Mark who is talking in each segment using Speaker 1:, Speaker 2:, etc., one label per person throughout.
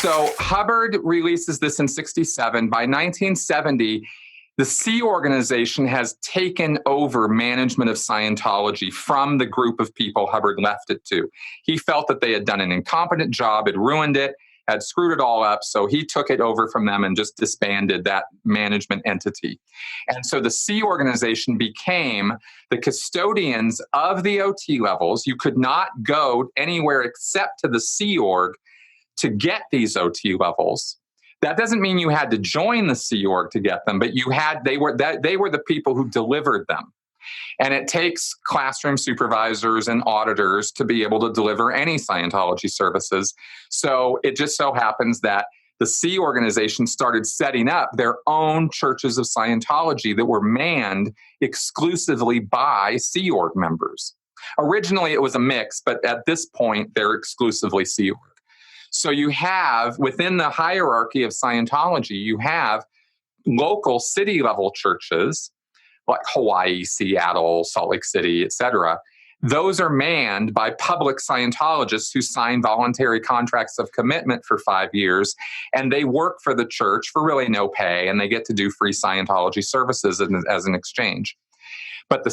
Speaker 1: So Hubbard releases this in 67. By 1970, the Sea Organization has taken over management of Scientology from the group of people Hubbard left it to. He felt that they had done an incompetent job, had ruined it, had screwed it all up. So he took it over from them and just disbanded that management entity. And so the Sea Organization became the custodians of the OT levels. You could not go anywhere except to the Sea Org to get these OT levels. That doesn't mean you had to join the Sea Org to get them, but they were the people who delivered them. And it takes classroom supervisors and auditors to be able to deliver any Scientology services. So it just so happens that the Sea Organization started setting up their own churches of Scientology that were manned exclusively by Sea Org members. Originally, it was a mix, but at this point, they're exclusively Sea Org. So you have, within the hierarchy of Scientology, you have local city-level churches like Hawaii, Seattle, Salt Lake City, etc. Those are manned by public Scientologists who sign voluntary contracts of commitment for 5 years, and they work for the church for really no pay, and they get to do free Scientology services as an exchange. But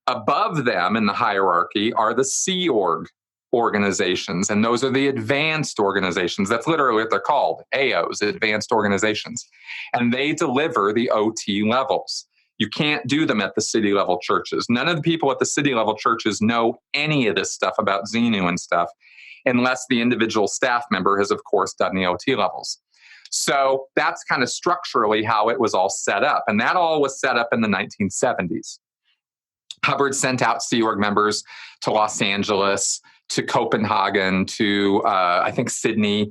Speaker 1: above them in the hierarchy are the Sea Org organizations, and those are the advanced organizations. That's literally what they're called, AOs, advanced organizations. And they deliver the OT levels. You can't do them at the city level churches. None of the people at the city level churches know any of this stuff about Xenu and stuff, unless the individual staff member has, of course, done the OT levels. So that's kind of structurally how it was all set up. And that all was set up in the 1970s. Hubbard sent out Sea Org members to Los Angeles, to Copenhagen, to I think Sydney,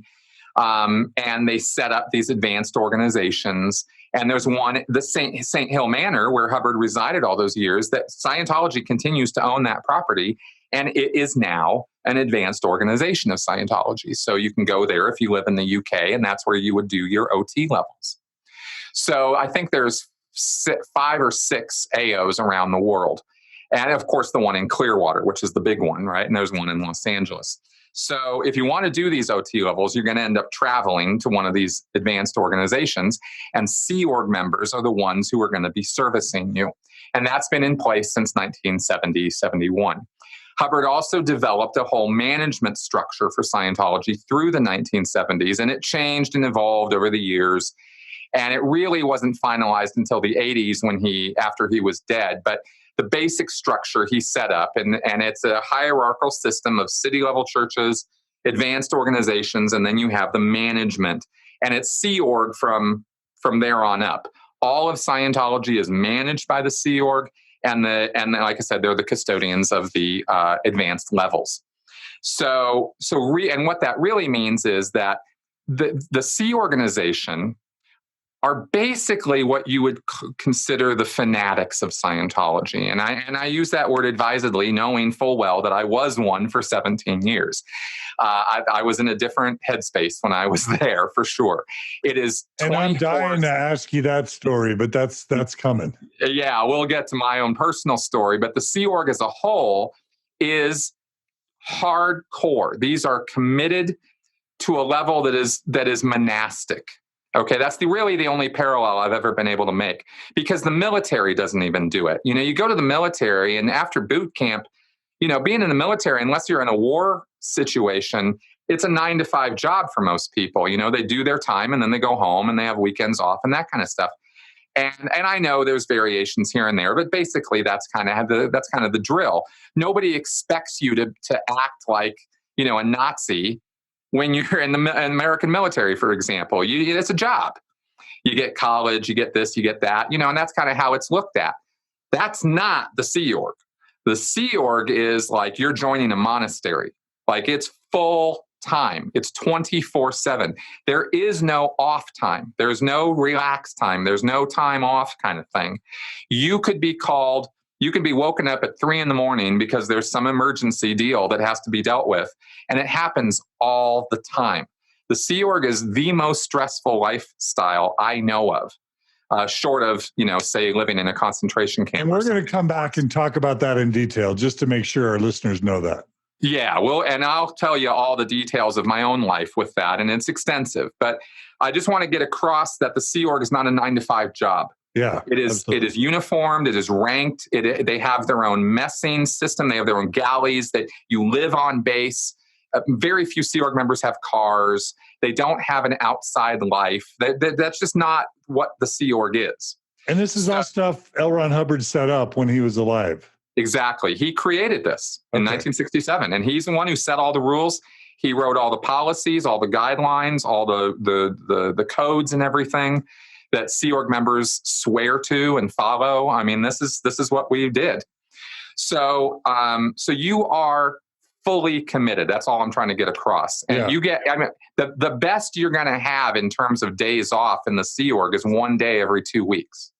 Speaker 1: and they set up these advanced organizations. And there's one, the St. Hill Manor, where Hubbard resided all those years, that Scientology continues to own that property, and it is now an advanced organization of Scientology. So you can go there if you live in the UK, and that's where you would do your OT levels. So I think there's 5 or 6 AOs around the world. And of course, the one in Clearwater, which is the big one, right? And there's one in Los Angeles. So if you want to do these OT levels, you're going to end up traveling to one of these advanced organizations, and Sea Org members are the ones who are going to be servicing you. And that's been in place since 1970, 71. Hubbard also developed a whole management structure for Scientology through the 1970s, and it changed and evolved over the years. And it really wasn't finalized until the 80s after he was dead. But the basic structure he set up, and it's a hierarchical system of city-level churches, advanced organizations, and then you have the management. And it's Sea Org from there on up. All of Scientology is managed by the Sea Org, and like I said, they're the custodians of the advanced levels. And what that really means is that the Sea Organization are basically what you would consider the fanatics of Scientology. And I use that word advisedly, knowing full well that I was one for 17 years. I was in a different headspace when I was there, for sure. It is 24.
Speaker 2: And I'm dying to ask you that story, but that's coming.
Speaker 1: Yeah, we'll get to my own personal story. But the Sea Org as a whole is hardcore. These are committed to a level that is monastic. Okay, that's really the only parallel I've ever been able to make, because the military doesn't even do it. You go to the military, and after boot camp, being in the military, unless you're in a war situation, it's a 9-to-5 job for most people. They do their time and then they go home and they have weekends off and that kind of stuff. And I know there's variations here and there, but basically that's kind of the drill. Nobody expects you to act like, a Nazi when you're in the American military, for example. It's a job. You get college, you get this, you get that, and that's kind of how it's looked at. That's not the Sea Org. The Sea Org is like you're joining a monastery. Like, it's full time. It's 24/7. There is no off time. There's no relax time. There's no time off kind of thing. You could be woken up at 3 a.m. because there's some emergency deal that has to be dealt with. And it happens all the time. The Sea Org is the most stressful lifestyle I know of, short of, say, living in a concentration camp.
Speaker 2: And we're going to come back and talk about that in detail, just to make sure our listeners know that.
Speaker 1: Yeah, well, and I'll tell you all the details of my own life with that, and it's extensive. But I just want to get across that the Sea Org is not a 9 to 5 job.
Speaker 2: Yeah,
Speaker 1: It is.
Speaker 2: absolutely.
Speaker 1: It is uniformed. It is ranked. They have their own messing system. They have their own galleys that you live on base. Very few Sea Org members have cars. They don't have an outside life. That's just not what the Sea Org is.
Speaker 2: And this is all stuff L. Ron Hubbard set up when he was alive.
Speaker 1: Exactly. He created this in
Speaker 2: Okay.
Speaker 1: 1967, and he's the one who set all the rules. He wrote all the policies, all the guidelines, all the codes and everything that Sea Org members swear to and follow. I mean, this is what we did. So you are fully committed. That's all I'm trying to get across. And
Speaker 2: Yeah.
Speaker 1: you get, I mean, the best you're going to have in terms of days off in the Sea Org is 1 day every 2 weeks.